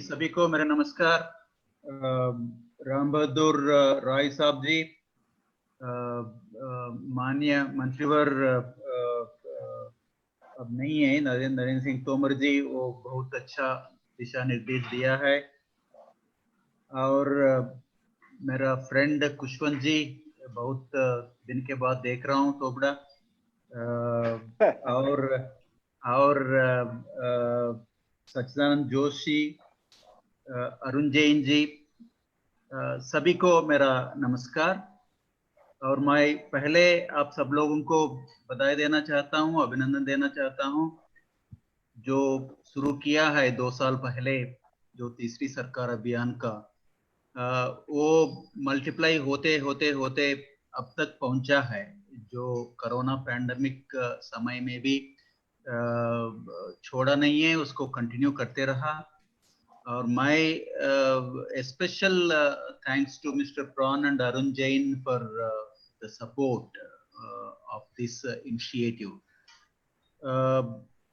सभी को मेरा नमस्कार। राम बहादुर राय साहब जी, माननीय मंत्रीवर अब नहीं है, नरेंद्र सिंह तोमर जी, वो बहुत अच्छा दिशा निर्देश दिया है। और मेरा फ्रेंड खुशवंत जी, बहुत दिन के बाद देख रहा हूँ तोबड़ा। और सच्चिदानंद जोशी, अरुण जैन जी, सभी को मेरा नमस्कार। और मैं पहले आप सब लोगों को बधाई देना चाहता हूँ, अभिनंदन देना चाहता हूँ। जो शुरू किया है 2 साल पहले, जो तीसरी सरकार अभियान का, वो मल्टीप्लाई होते होते होते अब तक पहुंचा है। जो कोरोना पैंडेमिक समय में भी छोड़ा नहीं है, उसको कंटिन्यू करते रहा। और my special thanks to Mr. Prawn and Arun Jain for the support of this initiative.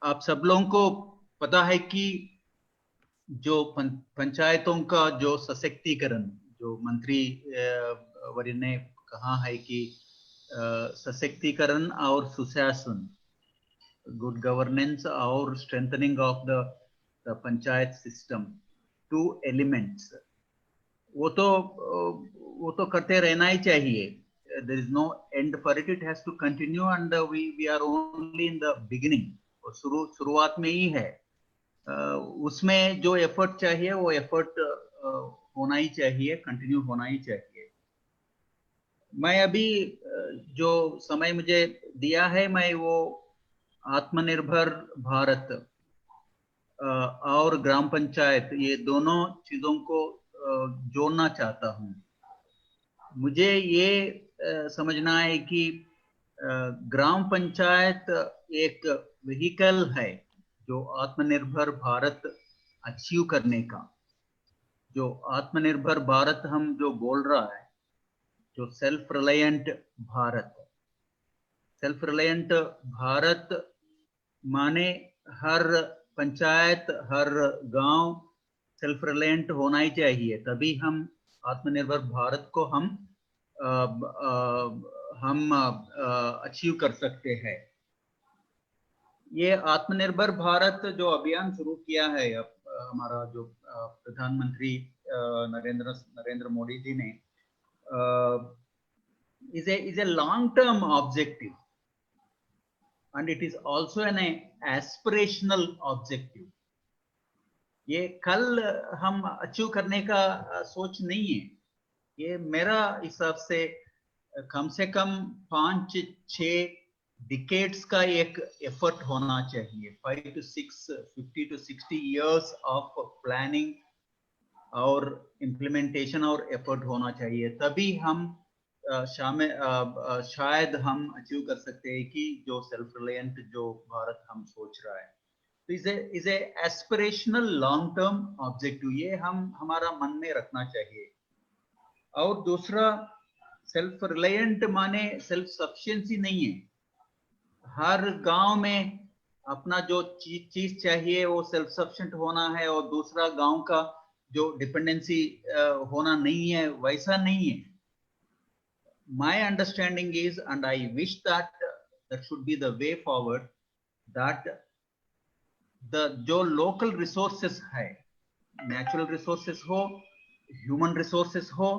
आप सब लोगों को पता है कि जो पंचायतों का जो सशक्तिकरण, जो मंत्री वर्य ने कहा है कि सशक्तिकरण और सुशासन, गुड गवर्नेंस और strengthening of the panchayat system, 2 elements, वो तो करते रहना ही चाहिए। There is no end for it, it has to continue and we are only in the beginning. शुरुआत में ही है। उसमें जो एफर्ट चाहिए वो एफर्ट होना ही चाहिए, कंटिन्यू होना ही चाहिए। मैं अभी जो समय मुझे दिया है, मैं वो आत्मनिर्भर भारत और ग्राम पंचायत, ये दोनों चीजों को जोड़ना चाहता हूँ। मुझे ये समझना है कि ग्राम पंचायत एक व्हीकल है जो आत्मनिर्भर भारत अचीव करने का। जो आत्मनिर्भर भारत हम जो बोल रहा है, जो self reliant Bharat, self reliant Bharat माने हर पंचायत, हर गांव सेल्फ रिलायंट होना ही चाहिए, तभी हम आत्मनिर्भर भारत को हम अचीव कर सकते हैं। ये आत्मनिर्भर भारत जो अभियान शुरू किया है अब हमारा जो प्रधानमंत्री नरेंद्र मोदी जी ने, is a long term objective and it is also an aspirational objective. ये कल हम अचीव करने का सोच नहीं है। ये मेरा हिसाब से कम 5-6 डिकेड्स का एक एफर्ट होना चाहिए। 5 to 6, 50 to 60 years of planning और इम्प्लीमेंटेशन और एफर्ट होना चाहिए, तभी हम शायद हम अचीव कर सकते हैं कि जो सेल्फ रिलायंट जो भारत हम सोच रहा है। तो is a aspirational long term objective, ये हम हमारा मन में रखना चाहिए। और दूसरा, सेल्फ रिलायंट माने सेल्फ सफिशिएंसी नहीं है। हर गांव में अपना जो चीज चाहिए वो सेल्फ सफिशिएंट होना है, और दूसरा गांव का जो डिपेंडेंसी होना नहीं है, वैसा नहीं है। My understanding is, and I wish that that should be the way forward, that the जो local resources है, natural resources हो, human resources हो,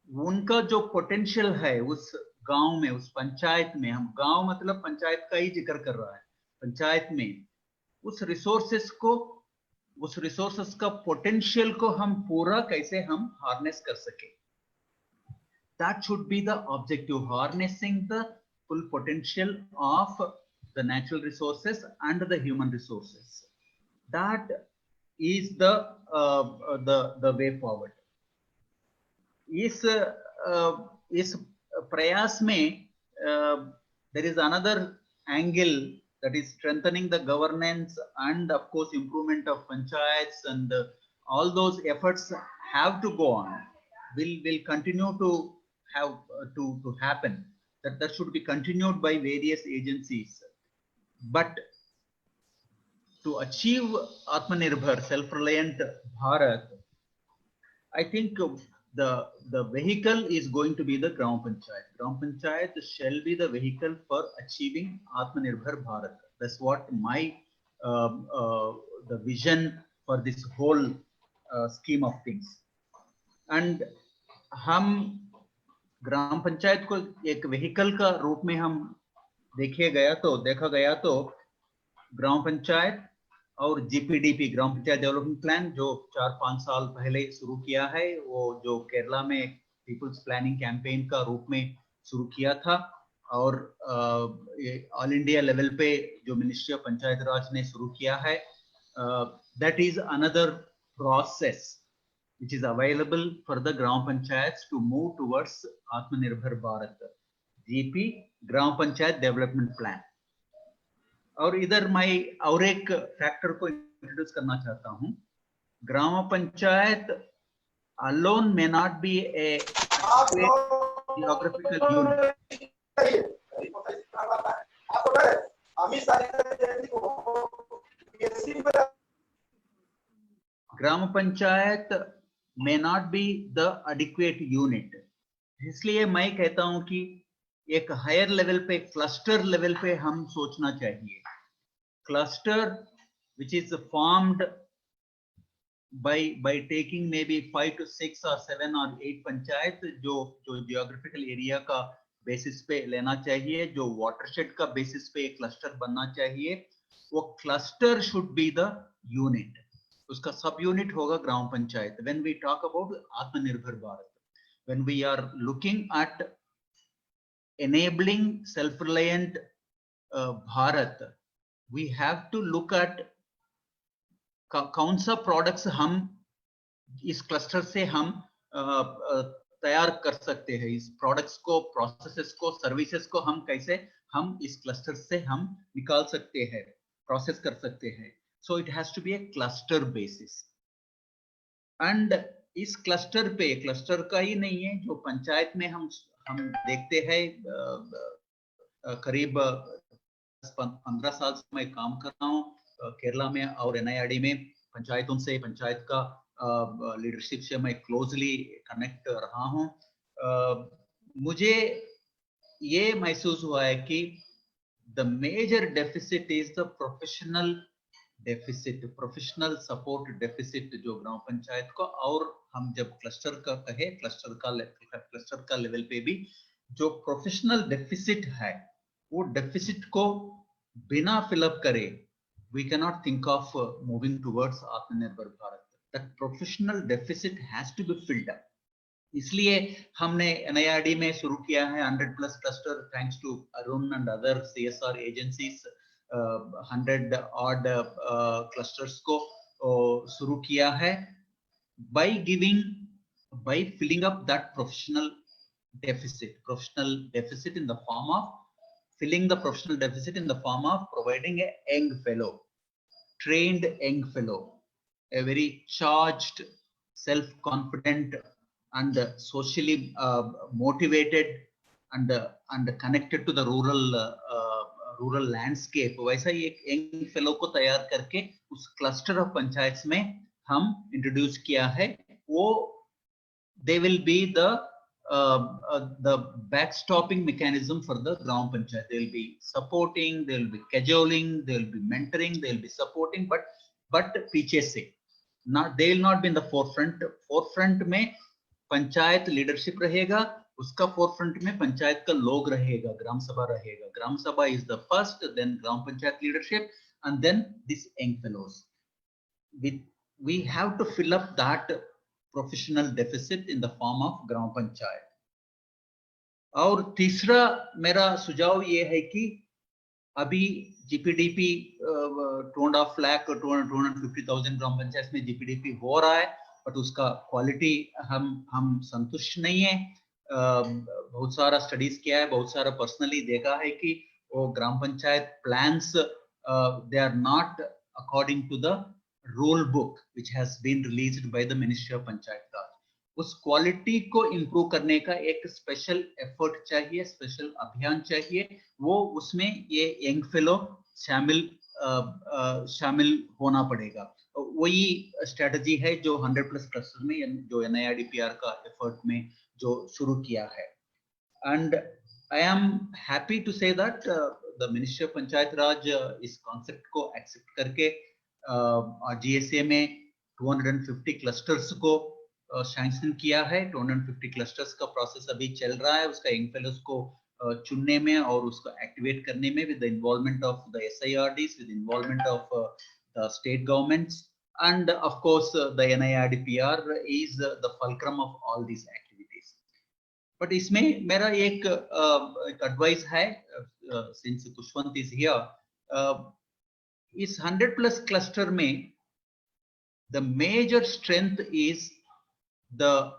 उनका जो पोटेंशियल है उस गांव में, उस पंचायत में, हम गांव मतलब पंचायत का ही जिक्र कर रहा है, पंचायत में उस रिसोर्सेस का पोटेंशियल को हम पूरा कैसे हम हार्नेस कर सके। That should be the objective, harnessing the full potential of the natural resources and the human resources. That is the way forward. इस प्रयास में there is another angle, that is strengthening the governance and of course improvement of panchayats, and all those efforts have to go on, will continue to have to happen, that should be continued by various agencies. But to achieve Atmanirbhar, self-reliant Bharat, I think the vehicle is going to be the Gram Panchayat. Gram Panchayat shall be the vehicle for achieving Atmanirbhar Bharat. That's what my the vision for this whole scheme of things. And हम ग्राम पंचायत को एक vehicle का रूप में हम देखा गया तो ग्राम पंचायत और जीपीडीपी, ग्राम पंचायत डेवलपमेंट प्लान, जो 4-5 साल पहले शुरू किया है, वो जो केरला में पीपल्स प्लानिंग कैंपेन का रूप में शुरू किया था, और ऑल इंडिया लेवल पे जो मिनिस्ट्री ऑफ पंचायत राज ने शुरू किया है, that is another process which is available for the Gram Panchayats to move towards Atmanirbhar Bharat, GP, Gram Panchayat Development Plan. और इधर मैं और एक फैक्टर को इंट्रोड्यूस करना चाहता हूँ. ग्राम panchayat alone may not be a geographical unit. Gram panchayat may not be the adequate unit. इसलिए मैं कहता हूं कि एक हायर लेवल पे, क्लस्टर लेवल पे हम सोचना चाहिए. Cluster which is formed by taking maybe 5 to 6 or 7 or 8 panchayat जो जियोग्राफिकल एरिया का बेसिस पे लेना चाहिए, जो वाटरशेड का बेसिस पे एक क्लस्टर बनना चाहिए. वो cluster should be the unit. उसका सब यूनिट होगा ग्राम panchayat. When we talk about Atmanirbhar Bharat, when we are looking at enabling self-reliant Bharat, we have to look at कौन सा प्रोडक्ट्स हम इस क्लस्टर से हम तैयार कर सकते हैं. इस प्रोडक्ट्स को, प्रोसेसेस को, सर्विसेज को हम कैसे हम इस क्लस्टर से हम निकाल सकते हैं, प्रोसेस कर सकते हैं. So it has to be a cluster basis. And इस क्लस्टर पे, क्लस्टर का ही नहीं है, जो पंचायत में हम देखते हैं, करीब 15 साल से मैं काम कर रहा हूँ केरला में और NIRD में. पंचायतों से, पंचायत का लीडरशिप से मैं क्लोजली कनेक्ट रहा हूँ. मुझे ये महसूस हुआ है कि the major deficit is the professional deficit, professional support deficit जो ग्राम पंचायत को, और हम जब क्लस्टर का कहे, क्लस्टर का लेवल पे भी जो प्रोफेशनल डेफिसिट है, वो डेफिसिट को बिना फिलअप करे we cannot think of moving towards Atmanirbhar Bharat. That professional deficit has to be filled up. इसलिए हमने NIRD में शुरू किया है 100+ cluster, thanks to Arun and other CSR agencies. 100 odd clusters को शुरू किया है, by filling up that professional deficit in the form of filling the professional deficit in the form of providing a young fellow, trained young fellow, a very charged, self-confident and socially motivated and connected to the rural landscape. वैसा ही एक young fellow को तैयार करके उस cluster of panchayat में हम introduce किया है. वो they will be the backstopping mechanism for the gram panchayat. They will be supporting, they will be cajoling, they will be mentoring, they will be supporting, but पीछे से, they will not be in the forefront में panchayat leadership रहेगा, उसका forefront में पंचायत का लोग रहेगा, ग्राम सभा रहेगा. Gram sabha is the first, then gram panchayat leadership, and then this young fellows. We have to fill up that professional deficit in the form of ग्राम पंचायत. और तीसरा मेरा सुझाव ये है कि अभी GPDP 2.5 लाख 250,000 ग्राम पंचायत में GPDP हो रहा है, बट उसका क्वालिटी हम संतुष्ट नहीं है. बहुत सारा स्टडीज किया है, बहुत सारा पर्सनली देखा है कि वो gram panchayat plans they are not according to the rule book which has been released by the ministry of panchayat raj. उस क्वालिटी को इंप्रूव करने का एक स्पेशल एफर्ट चाहिए, स्पेशल अभियान चाहिए. वो उसमें ये यंग फेलो शामिल शामिल होना पड़ेगा। वही स्ट्रेटजी है जो 100+ क्लस्टर में जो NIRDPR का एफर्ट में जो शुरू किया है। And I am happy to say that the ministry of panchayat raj इस कॉन्सेप्ट को एक्सेप्ट करके GSA में 250 क्लस्टर्स को सैंक्शन किया है। 250 क्लस्टर्स का प्रोसेस अभी चल रहा है, उसका यंग फेलोज को चुनने में और उसको एक्टिवेट करने में, with the involvement of the SIRDs, with involvement of the state governments, and of course the NIRDPR is the fulcrum of all these activities. But इसमें मेरा एक एडवाइस है, since Kushwant is here, इस 100+ cluster में the major strength is the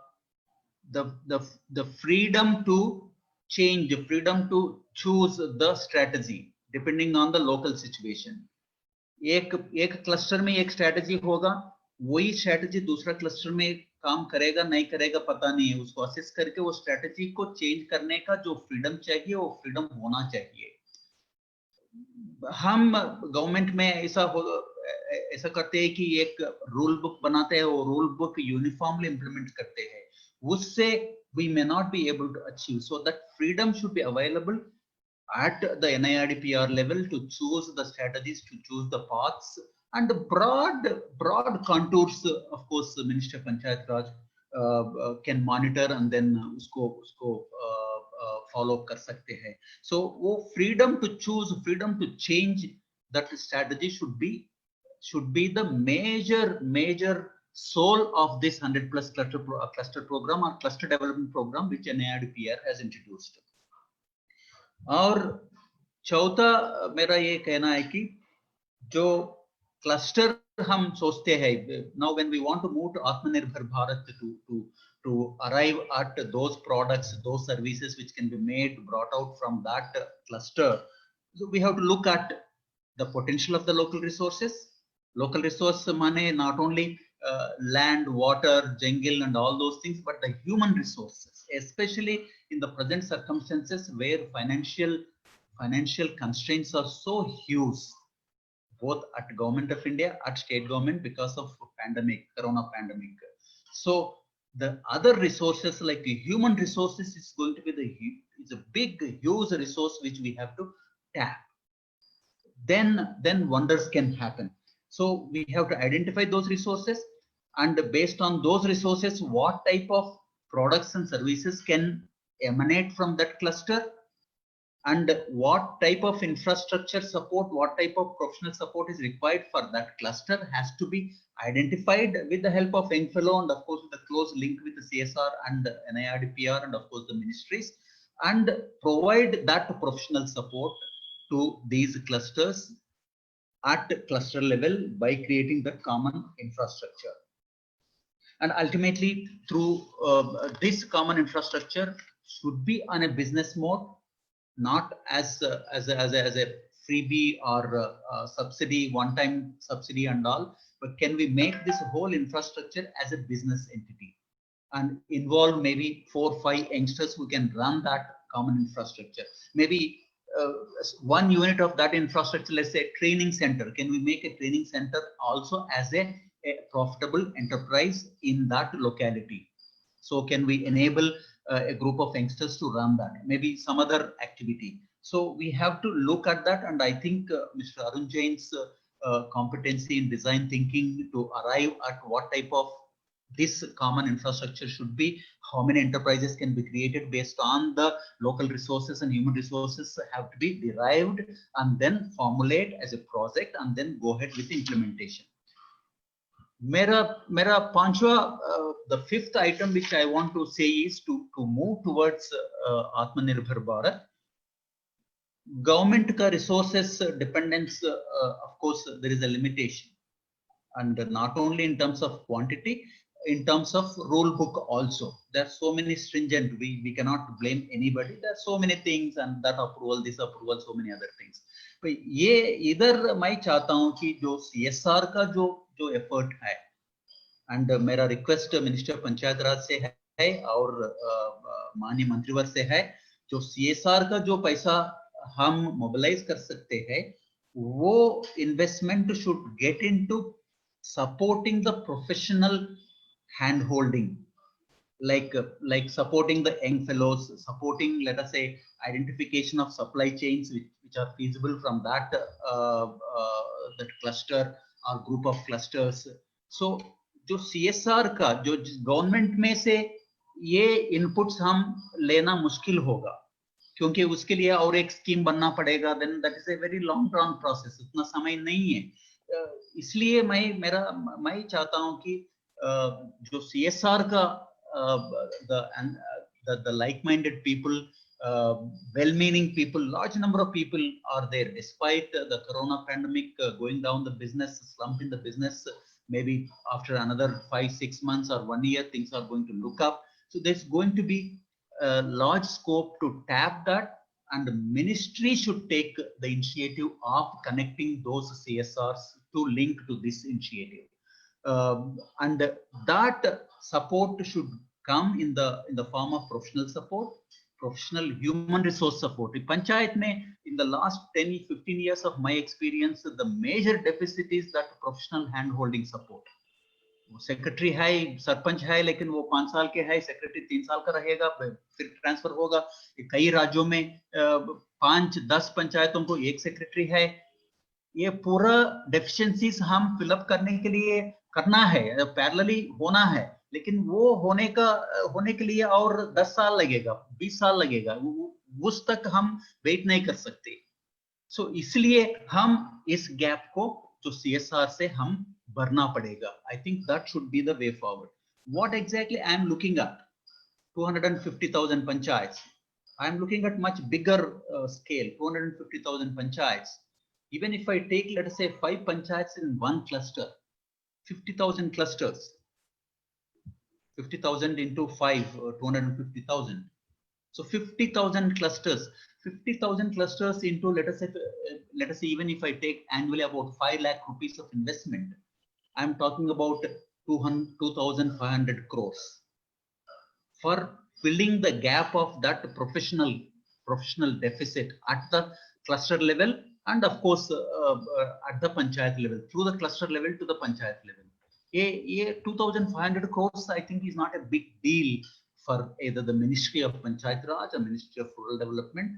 freedom to change, the freedom to choose the strategy depending on the local situation. एक cluster में एक strategy होगा, वही स्ट्रेटजी दूसरा क्लस्टर में काम करेगा नहीं करेगा पता नहीं है, उसको असेस करके वो स्ट्रेटजी को चेंज करने का जो फ्रीडम चाहिए वो फ्रीडम होना चाहिए। हम गवर्नमेंट में ऐसा करते हैं कि एक रूल बुक बनाते हैं, वो रूल बुक यूनिफॉर्मली इंप्लीमेंट करते हैं, उससे we may not be able to achieve. So that freedom should be available at the NIRDPR level to choose the strategies, to choose the paths, and the broad contours, of course, the Ministry of Panchayat Raj can monitor and then usko follow कर सकते हैं। So वो freedom to choose, freedom to change, that strategy should be the major soul of this 100+ cluster program or cluster development program which NIRDPR has introduced. और चौथा मेरा ये कहना है कि जो क्लस्टर हम सोचते हैं, now when we want to move to Atmanirbhar Bharat, to arrive at those products, those services which can be made, brought out from that cluster, so we have to look at the potential of the local resources. Local resource माने not only land, water, jungle and all those things, but the human resources, especially in the present circumstances where financial constraints are so huge, both at Government of India, at state government, because of corona pandemic. So the other resources like human resources is going to be it's a big, huge resource which we have to tap. Then wonders can happen. So we have to identify those resources, and based on those resources, what type of products and services can emanate from that cluster, and what type of infrastructure support, what type of professional support is required for that cluster has to be identified with the help of Young Fellow, and of course with a close link with the CSR and the NIRDPR and of course the ministries, and provide that professional support to these clusters at cluster level by creating the common infrastructure. And ultimately through this common infrastructure should be on a business mode, not as a freebie or subsidy, one-time subsidy and all, but can we make this whole infrastructure as a business entity and involve maybe 4 or 5 youngsters who can run that common infrastructure. Maybe one unit of that infrastructure, let's say training center, can we make a training center also as a profitable enterprise in that locality? So can we enable a group of youngsters to run that, maybe some other activity? So we have to look at that, and I think Mr. Arun Jain's competency in design thinking to arrive at what type of this common infrastructure should be, how many enterprises can be created based on the local resources and human resources have to be derived and then formulate as a project and then go ahead with the implementation. Mera panchwa, the fifth item which I want to say is to move towards Atmanirbhar Bharat. Government ka resources dependence, of course, there is a limitation, and not only in terms of quantity, in terms of rule book also. There are so many stringent, we cannot blame anybody. There are so many things, and that approval, this approval, so many other things. But ये इधर मैं चाहता हूँ कि जो CSR का जो effort है, एंड मेरा रिक्वेस्ट मिनिस्टर पंचायत राज से है और माननीय मंत्रीवर से है, जो CSR का जो पैसा हम मोबिलाइज कर सकते हैं वो investment should get into supporting the professional hand holding, like supporting the young fellows, supporting, let us say, identification of supply chains which are feasible from that cluster or group of clusters. So जो CSR का जो government में से ये inputs हम लेना मुश्किल होगा, क्योंकि उसके लिए और एक स्कीम बनना पड़ेगा, then that is a very long term process, उतना समय नहीं है। इसलिए मैं चाहता हूं कि जो CSR का the like-minded people, well-meaning people, large number of people are there despite the corona pandemic going down the business, slump in the business. Maybe after another 5-6 months or 1 year, things are going to look up. So there's going to be a large scope to tap that, and the ministry should take the initiative of connecting those CSRs to link to this initiative. And that support should come in the form of professional support, professional human resource support. Panchayat mein, in the last 10-15 years of my experience, the major deficit is that professional hand holding support. Secretary है, सरपंच है, लेकिन वो 5 साल के है, secretary 3 साल का रहेगा, फिर ट्रांसफर होगा। कई राज्यों में 5-10 पंचायतों को एक सेक्रेटरी है। ये पूरा डेफिशिएंसीज हम फिलअप करने के लिए करना है, पैरेलली होना है, लेकिन वो होने के लिए और 10 साल लगेगा, 20 साल लगेगा, उस तक हम वेट नहीं कर सकते। सो इसलिए हम इस गैप को जो CSR से हम भरना पड़ेगा। I think that should be the way forward. What exactly I am looking at? 250,000 panchayats. I am looking at much bigger scale, 250,000 panchayats. Even if I take, let us say, 5 panchayats in one cluster, 50,000 clusters, 50,000 into 5, 250,000. So 50,000 clusters, 50,000 clusters into, let us say, even if I take annually about 5 lakh rupees of investment, I'm talking about 2,500 crores for filling the gap of that professional deficit at the cluster level, and of course at the panchayat level, through the cluster level to the panchayat level. 2,500 crores, I think, is not a big deal for either the Ministry of Panchayat Raj or Ministry of Rural Development,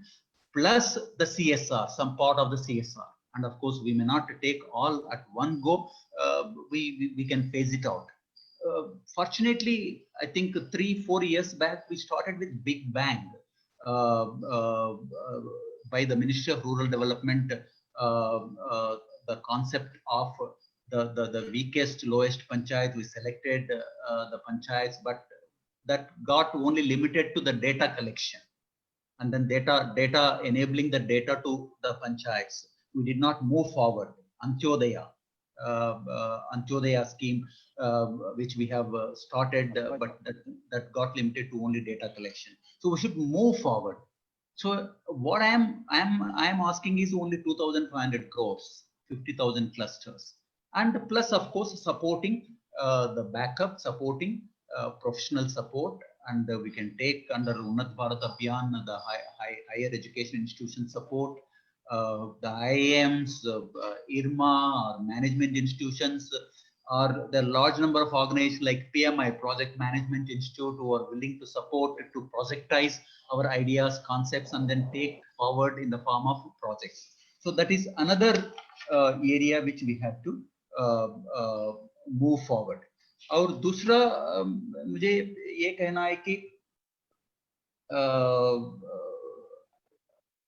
plus the CSR, some part of the CSR. And of course, we may not take all at one go. We can phase it out. Fortunately, I think 3-4 years back, we started with big bang by the Ministry of Rural Development, the concept of the weakest, lowest panchayat. We selected the panchayats, but that got only limited to the data collection, and then data enabling the data to the panchayats. We did not move forward. Antyodaya scheme, which we have started, but that got limited to only data collection. So we should move forward. So what I am asking is only 2,500 crores, 50,000 clusters, and plus, of course, supporting the backup, supporting professional support, and we can take under Unnat Bharat Abhiyan the higher education institution support, the IIMs, IRMA, or management institutions, or the large number of organizations like PMI, Project Management Institute, who are willing to support it, to projectize our ideas, concepts, and then take forward in the form of projects. So that is another area which we have to move forward. और दूसरा मुझे ये कहना है कि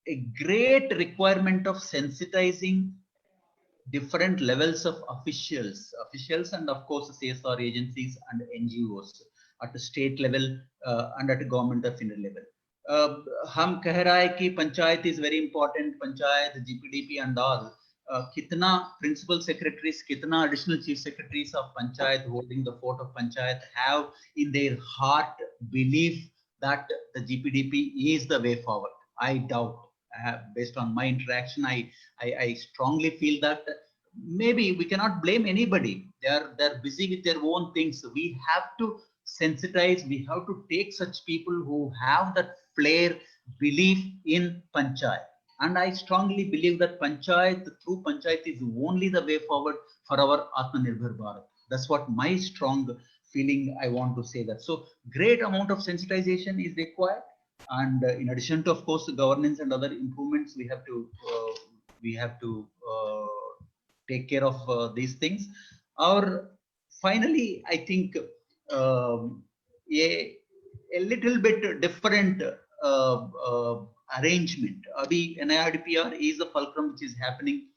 a great requirement of sensitizing different levels of officials, and of course CSR agencies and NGOs at the state level and at the government of India level. हम कह रहा है कि panchayat is very important, panchayat, GPDP and all. Kitna principal secretaries, kitna additional chief secretaries of panchayat holding the fort of panchayat have in their heart belief that the GPDP is the way forward? I doubt. Based on my interaction, I strongly feel that maybe we cannot blame anybody. They're busy with their own things. We have to sensitize. We have to take such people who have that flair, belief in panchayat. And I strongly believe that Panchayat, through Panchayat, is only the way forward for our Atmanirbhar Bharat. That's what my strong feeling I want to say that. So great amount of sensitization is required. And in addition to, of course, the governance and other improvements, we have to take care of these things. Or finally, I think a little bit different arrangement. Abhi NIRDPR is a fulcrum which is happening,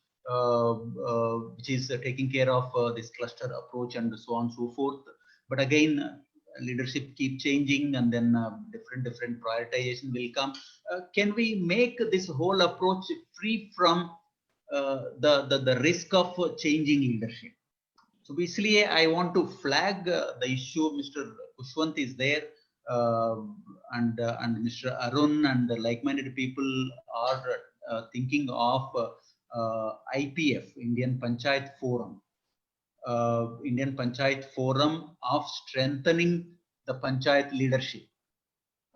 which is taking care of this cluster approach and so on and so forth. But again, leadership keep changing, and then different prioritization will come. Can we make this whole approach free from the risk of changing leadership? So basically, I want to flag the issue. Mr. Khushwant is there, and Mr. Arun and the like-minded people are thinking of IPF, Indian Panchayat Forum. Indian Panchayat Forum of strengthening the Panchayat leadership.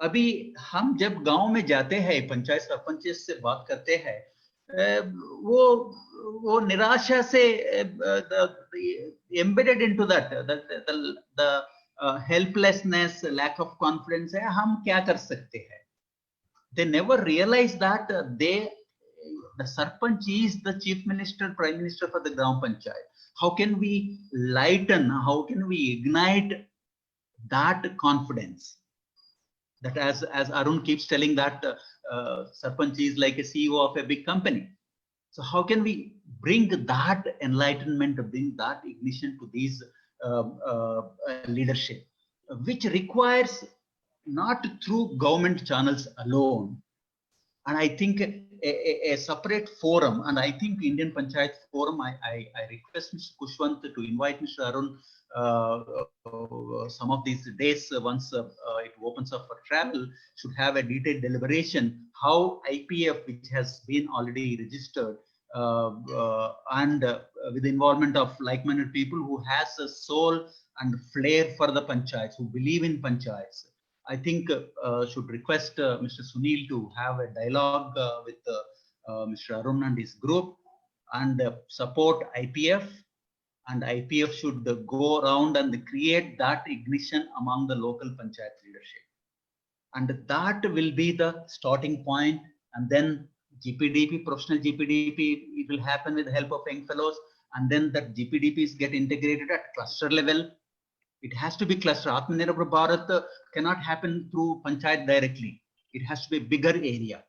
अभी हम जब गांव में जाते हैं, पंचायत सरपंच से बात करते हैं, वो निराशा से embedded into that, the helplessness, lack of confidence है, हम क्या कर सकते हैं? They never realize that the Sarpanch is the chief minister, prime minister for the Gram Panchayat. How can we lighten, how can we ignite that confidence? That as Arun keeps telling that Sarpanch is like a CEO of a big company. So how can we bring that enlightenment, bring that ignition to these leadership, which requires not through government channels alone. And I think a separate forum, and I think Indian Panchayat Forum, I request Mr. Khushwant to invite Mr. Arun some of these days, once it opens up for travel, should have a detailed deliberation how IPF, which has been already registered, and with the involvement of like-minded people who has a soul and flair for the panchayats, who believe in panchayats, I think should request Mr. Sunil to have a dialogue with Mr. Arun and his group, and support IPF. And IPF should go around and create that ignition among the local panchayat leadership. And that will be the starting point. And then GPDP, professional GPDP, it will happen with the help of young fellows. And then that GPDPs get integrated at cluster level. It has to be cluster. Atmanirbhar Bharat cannot happen through panchayat directly. It has to be a bigger area,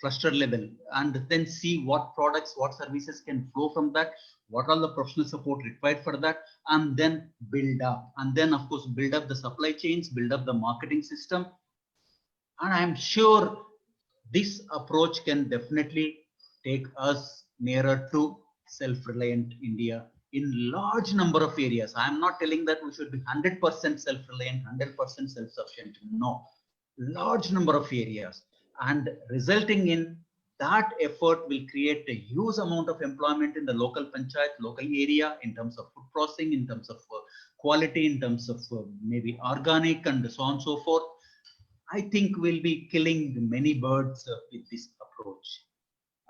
cluster level, and then see what products, what services can flow from that, what are the professional support required for that, and then build up. And then, of course, build up the supply chains, build up the marketing system. And I'm sure this approach can definitely take us nearer to self-reliant India in large number of areas. I'm not telling that we should be 100% self-reliant, 100% self-sufficient. No, large number of areas, and resulting in that effort will create a huge amount of employment in the local panchayat, local area, in terms of food processing, in terms of quality, in terms of maybe organic and so on and so forth. I think we'll be killing many birds with this approach.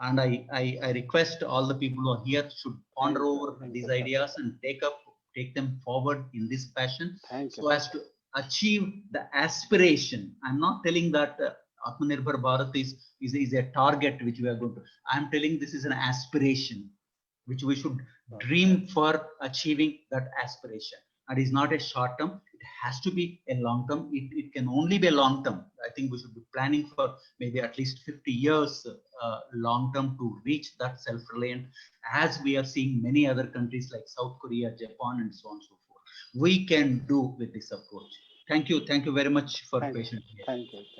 And I request all the people who are here should ponder over these ideas and take them forward in this fashion, so as to achieve the aspiration. I'm not telling that Atmanirbhar Bharat is a target which we are going to. I'm telling this is an aspiration which we should dream for achieving that aspiration. And it's not a short term, it has to be a long term. It can only be a long term. I think we should be planning for maybe at least 50 years long term to reach that self-reliant, as we are seeing many other countries like South Korea, Japan, and so on and so forth. We can do with this approach. Thank you very much for patience. Thank you.